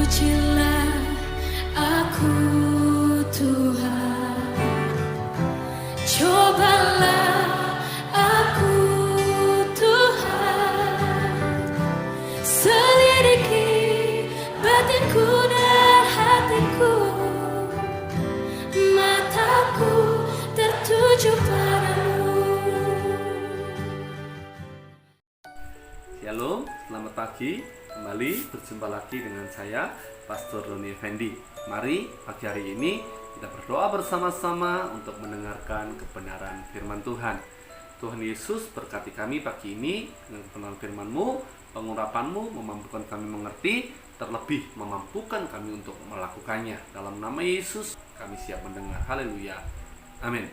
Pujilah aku Tuhan, cobalah aku Tuhan, selidiki batinku dan hatiku, mataku tertuju padamu. Shalom, selamat pagi. Kembali berjumpa lagi dengan saya, Pastor Doni Effendi. Mari pagi hari ini kita berdoa bersama-sama untuk mendengarkan kebenaran firman Tuhan. Tuhan Yesus berkati kami pagi ini dengan kebenaran firman-Mu, pengurapan-Mu memampukan kami mengerti, terlebih memampukan kami untuk melakukannya. Dalam nama Yesus kami siap mendengar. Haleluya. Amin.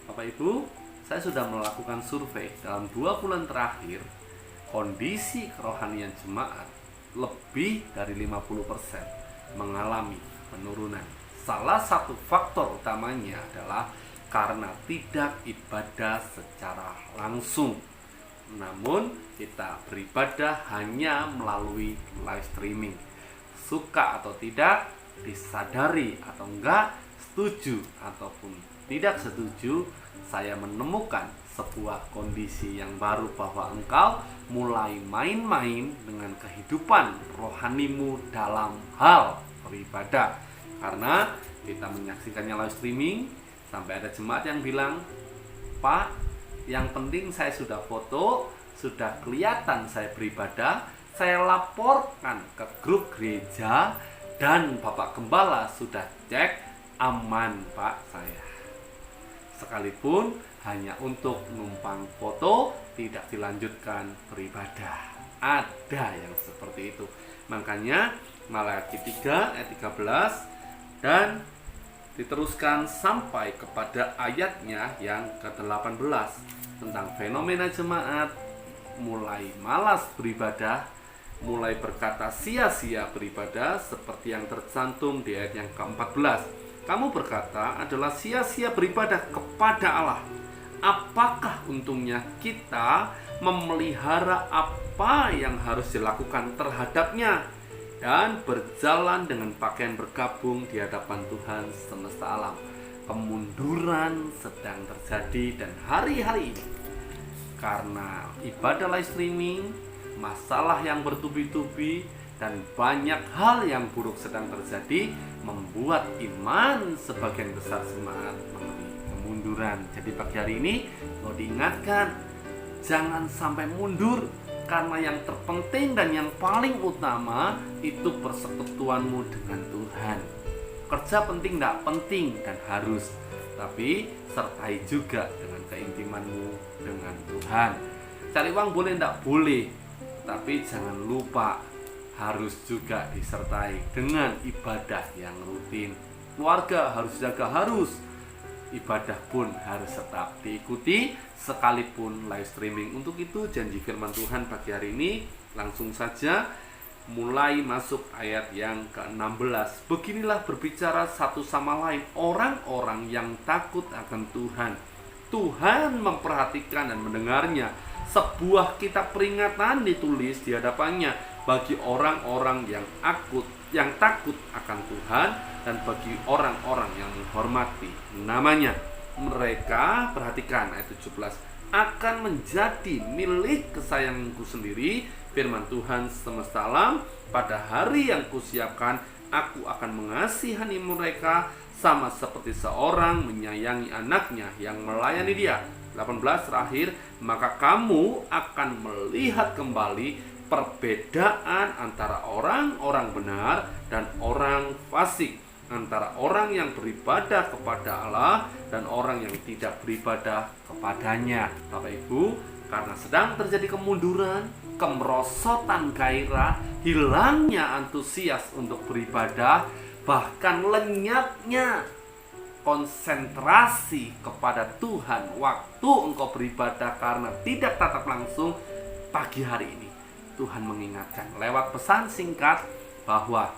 Bapak Ibu, saya sudah melakukan survei dalam 2 bulan terakhir. Kondisi kerohanian jemaat lebih dari 50% mengalami penurunan. Salah satu faktor utamanya adalah karena tidak ibadah secara langsung, namun kita beribadah hanya melalui live streaming. Suka atau tidak, disadari atau enggak, setuju ataupun tidak setuju, saya menemukan sebuah kondisi yang baru bahwa engkau mulai main-main dengan kehidupan rohanimu dalam hal beribadah. Karena kita menyaksikannya live streaming, sampai ada jemaat yang bilang, "Pak, yang penting saya sudah foto, sudah kelihatan saya beribadah, saya laporkan ke grup gereja dan Bapak Gembala sudah cek, aman Pak saya." Sekalipun hanya untuk numpang foto, tidak dilanjutkan beribadah. Ada yang seperti itu. Makanya Malaki 3 ayat 13 dan diteruskan sampai kepada ayatnya yang ke-18 tentang fenomena jemaat mulai malas beribadah, mulai berkata sia-sia beribadah, seperti yang tercantum di ayat yang ke-14. Kamu berkata adalah sia-sia beribadah kepada Allah. Apakah untungnya kita memelihara apa yang harus dilakukan terhadapnya dan berjalan dengan pakaian berkabung di hadapan Tuhan semesta alam? Kemunduran sedang terjadi dan hari-hari ini karena ibadah live streaming, masalah yang bertubi-tubi dan banyak hal yang buruk sedang terjadi, membuat iman sebagian besar jemaat mengalami kemunduran. Jadi pagi hari ini mau diingatkan, jangan sampai mundur, karena yang terpenting dan yang paling utama itu persekutuanmu dengan Tuhan. Kerja penting tidak penting dan harus, tapi sertai juga dengan keintimanmu dengan Tuhan. Cari uang boleh tidak boleh, tapi jangan lupa harus juga disertai dengan ibadah yang rutin. Keluarga harus jaga, harus. Ibadah pun harus tetap diikuti sekalipun live streaming. Untuk itu janji firman Tuhan pagi hari ini langsung saja mulai masuk ayat yang ke-16. Beginilah berbicara satu sama lain orang-orang yang takut akan Tuhan. Tuhan memperhatikan dan mendengarnya. Sebuah kitab peringatan ditulis di hadapannya bagi orang-orang yang takut akan Tuhan dan bagi orang-orang yang menghormati namanya. Mereka, perhatikan ayat 17, akan menjadi milik kesayanganku sendiri, firman Tuhan semesta alam. Pada hari yang kusiapkan, aku akan mengasihani mereka sama seperti seorang menyayangi anaknya yang melayani dia. 18 terakhir, maka kamu akan melihat kembali perbedaan antara orang-orang benar dan orang fasik, antara orang yang beribadah kepada Allah dan orang yang tidak beribadah kepadanya. Bapak Ibu, karena sedang terjadi kemunduran, kemerosotan gairah, hilangnya antusias untuk beribadah, bahkan lenyapnya konsentrasi kepada Tuhan waktu engkau beribadah karena tidak tatap langsung, pagi hari ini Tuhan mengingatkan lewat pesan singkat bahwa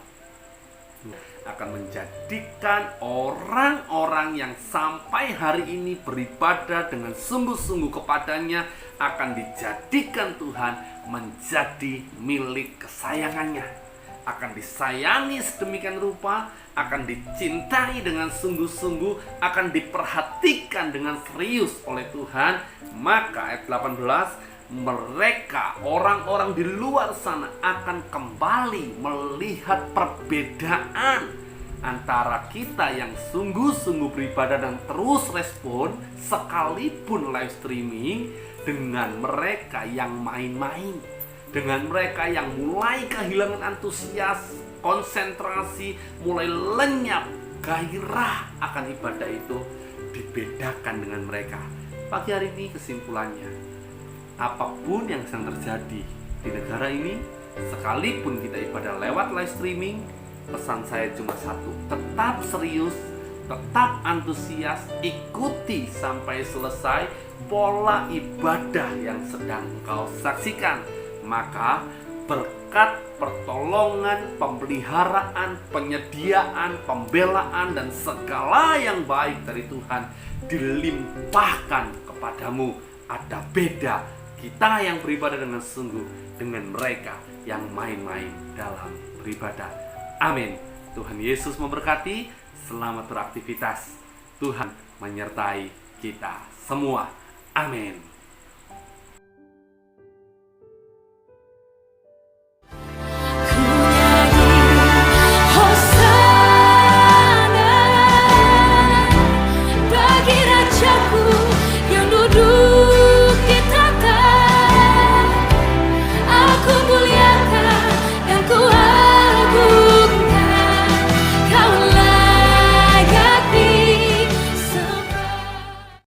akan menjadikan orang-orang yang sampai hari ini beribadah dengan sungguh-sungguh kepadanya, akan dijadikan Tuhan menjadi milik kesayangannya. akan disayangi sedemikian rupa, akan dicintai dengan sungguh-sungguh, akan diperhatikan dengan serius oleh Tuhan. Maka ayat 18, mereka, orang-orang di luar sana akan kembali melihat perbedaan antara kita yang sungguh-sungguh beribadah dan terus respon sekalipun live streaming, dengan mereka yang main-main, dengan mereka yang mulai kehilangan antusias, konsentrasi, mulai lenyap gairah akan ibadah itu. Dibedakan dengan mereka. Pagi hari ini kesimpulannya, apapun yang sedang terjadi di negara ini, sekalipun kita ibadah lewat live streaming, pesan saya cuma satu: tetap serius, tetap antusias, ikuti sampai selesai pola ibadah yang sedang engkau saksikan. Maka berkat, pertolongan, pemeliharaan, penyediaan, pembelaan, dan segala yang baik dari Tuhan dilimpahkan kepadamu. Ada beda kita yang beribadah dengan sungguh dengan mereka yang main-main dalam beribadah. Amin. Tuhan Yesus memberkati. Selamat beraktivitas. Tuhan menyertai kita semua. Amin.